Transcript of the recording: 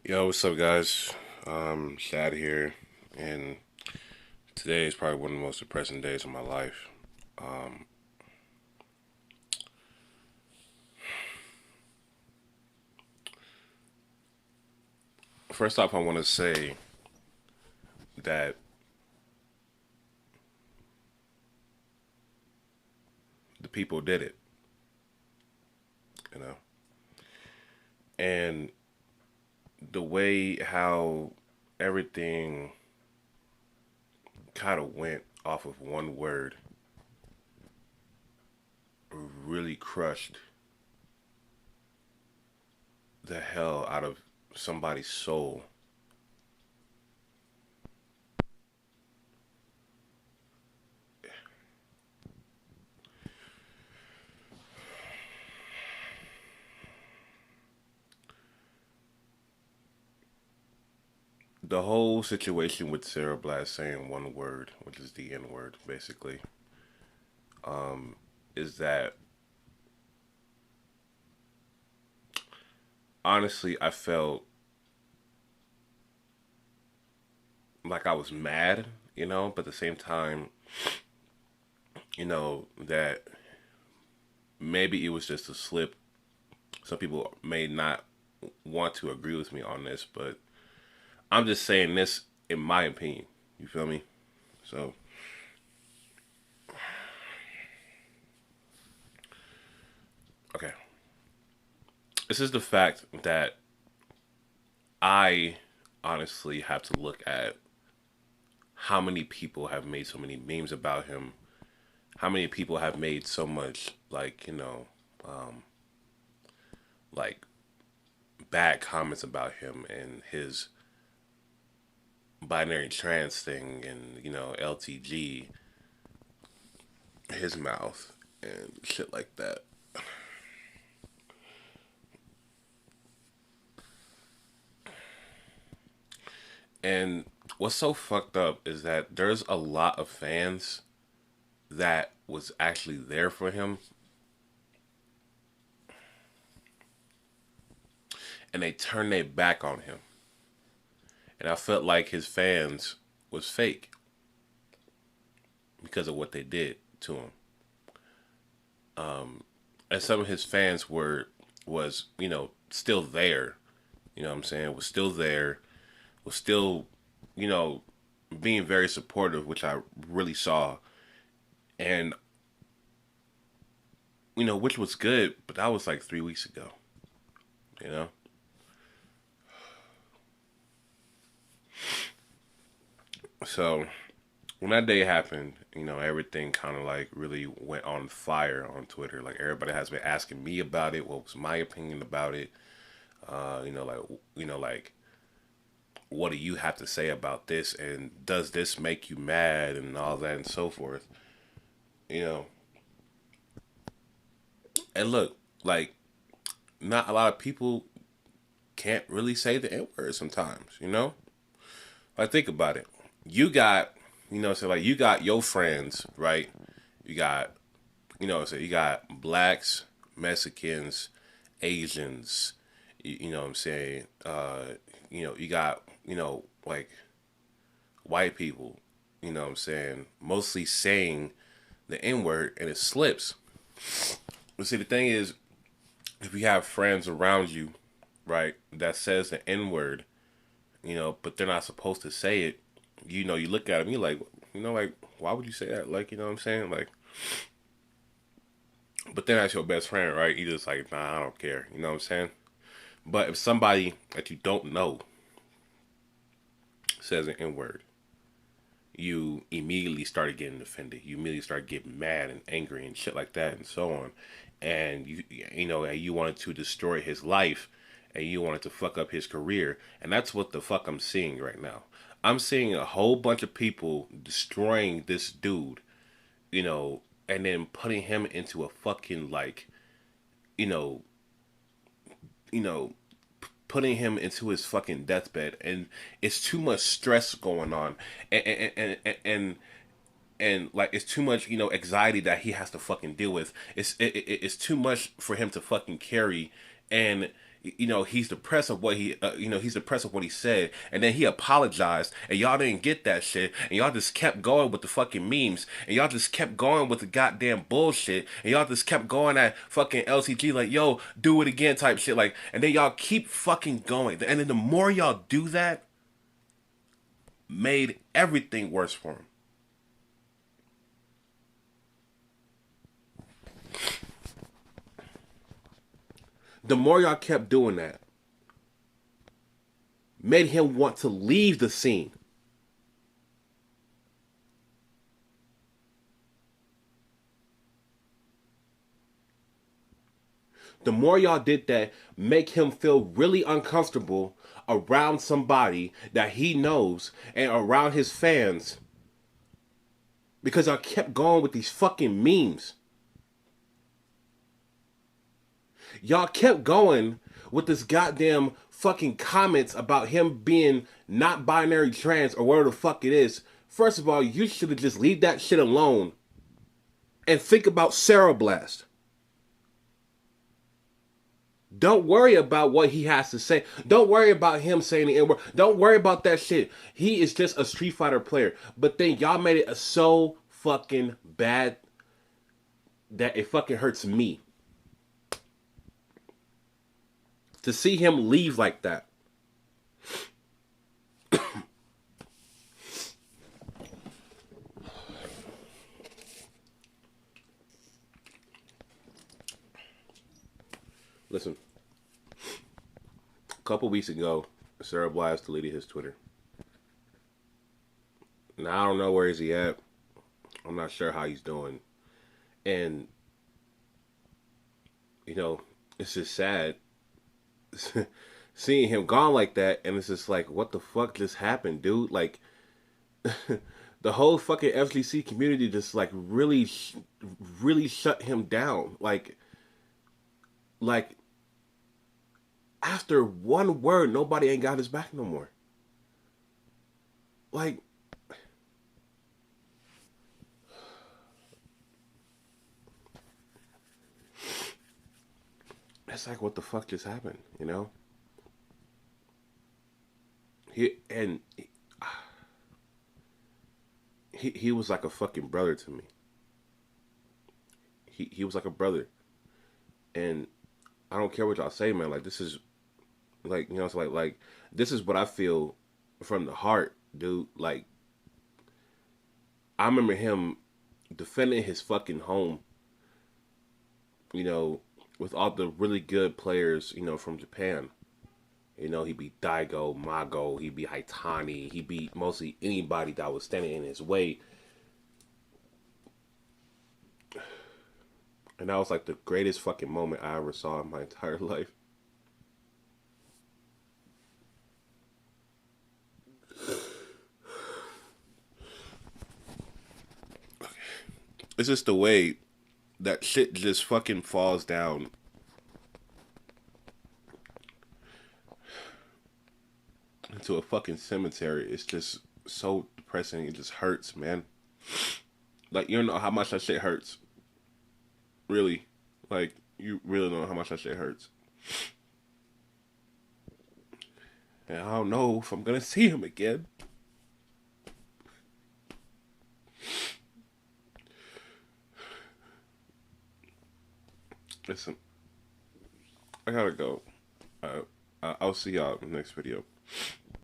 Yo, what's up, guys? Shad here, and today is probably one of the most depressing days of my life. Um, First off, I want to say that the people did it, you know, and the way how everything kind of went off of one word really crushed the hell out of somebody's soul. The whole situation with Sarah Blass saying one word, which is the N word, basically, is that honestly, I felt like I was mad, but at the same time, that maybe it was just a slip. Some people may not want to agree with me on this, but I'm just saying this in my opinion. You feel me? So, okay. This is the fact that I honestly have to look at how many people have made so many memes about him, how many people have made so much, um, like bad comments about him and his binary trans thing and, LTG, his mouth, and shit like that. And what's so fucked up is that there's a lot of fans that was actually there for him, and they turned their back on him. And I felt like his fans was fake because of what they did to him. And some of his fans was, still there. You know what I'm saying? Was still there, was still, you know, being very supportive, which I really saw. And, which was good, but that was like 3 weeks ago, you know? So when that day happened, everything kind of like really went on fire on Twitter. Like everybody has been asking me about it. What was my opinion about it? Uh, you know, like like what do you have to say about this? And does this make you mad and all that and so forth? You know, and look, like not a lot of people can't really say the N word sometimes. Like think about it. You got, so like you got your friends, right? You got, so you got blacks, Mexicans, Asians. You know what I'm saying? You got, like white people. You know what I'm saying? Mostly saying the N word and it slips. But see, the thing is, if you have friends around you, right, that says the N word, but they're not supposed to say it, you look at them, you like, like, why would you say that? Like, you know what I'm saying? Like, but then that's your best friend, right? You just like, nah, I don't care. You know what I'm saying? But if somebody that you don't know says an N word, you immediately started getting offended. You immediately start getting mad and angry and shit like that and so on. And you wanted to destroy his life and you wanted to fuck up his career. And that's what the fuck I'm seeing right now. I'm seeing a whole bunch of people destroying this dude, you know, and then putting him into a fucking like, you know, you know, putting him into his fucking deathbed, and it's too much stress going on, and like it's too much anxiety that he has to fucking deal with. It's too much for him to fucking carry, and he's depressed of what he's depressed of what he said, and then he apologized, and y'all didn't get that shit, and y'all just kept going with the fucking memes, and y'all just kept going with the goddamn bullshit, and y'all just kept going at fucking LCG like, yo, do it again type shit, like, and then y'all keep fucking going, and then the more y'all do that, made everything worse for him. The more y'all kept doing that, made him want to leave the scene. The more y'all did that, make him feel really uncomfortable around somebody that he knows and around his fans, because I kept going with these fucking memes. Y'all kept going with this goddamn fucking comments about him being not binary trans or whatever the fuck it is. First of all, you should have just leave that shit alone and think about Cero Blast. Don't worry about what he has to say. Don't worry about him saying the N-word. Don't worry about that shit. He is just a Street Fighter player. But then y'all made it so fucking bad that it fucking hurts me to see him leave like that. Listen, a couple weeks ago, Cero Blast deleted his Twitter. Now I don't know where is he at. I'm not sure how he's doing. And it's just sad seeing him gone like that, and it's just like, what the fuck just happened, dude? Like, the whole fucking FGC community just like really, really shut him down. Like after one word, nobody ain't got his back no more. Like, it's like, what the fuck just happened, He was like a fucking brother to me. He was like a brother, and I don't care what y'all say, man. Like, this is like, it's like this is what I feel from the heart, dude. Like, I remember him defending his fucking home, with all the really good players, from Japan. He beat Daigo, Mago, he beat Haitani, he beat mostly anybody that was standing in his way. And that was like the greatest fucking moment I ever saw in my entire life. It's just the way that shit just fucking falls down. Into a fucking cemetery. It's just so depressing. It just hurts, man. Like, you don't know how much that shit hurts. Really. Like, you really don't know how much that shit hurts. And I don't know if I'm gonna see him again. Listen, I gotta go. I'll see y'all in the next video.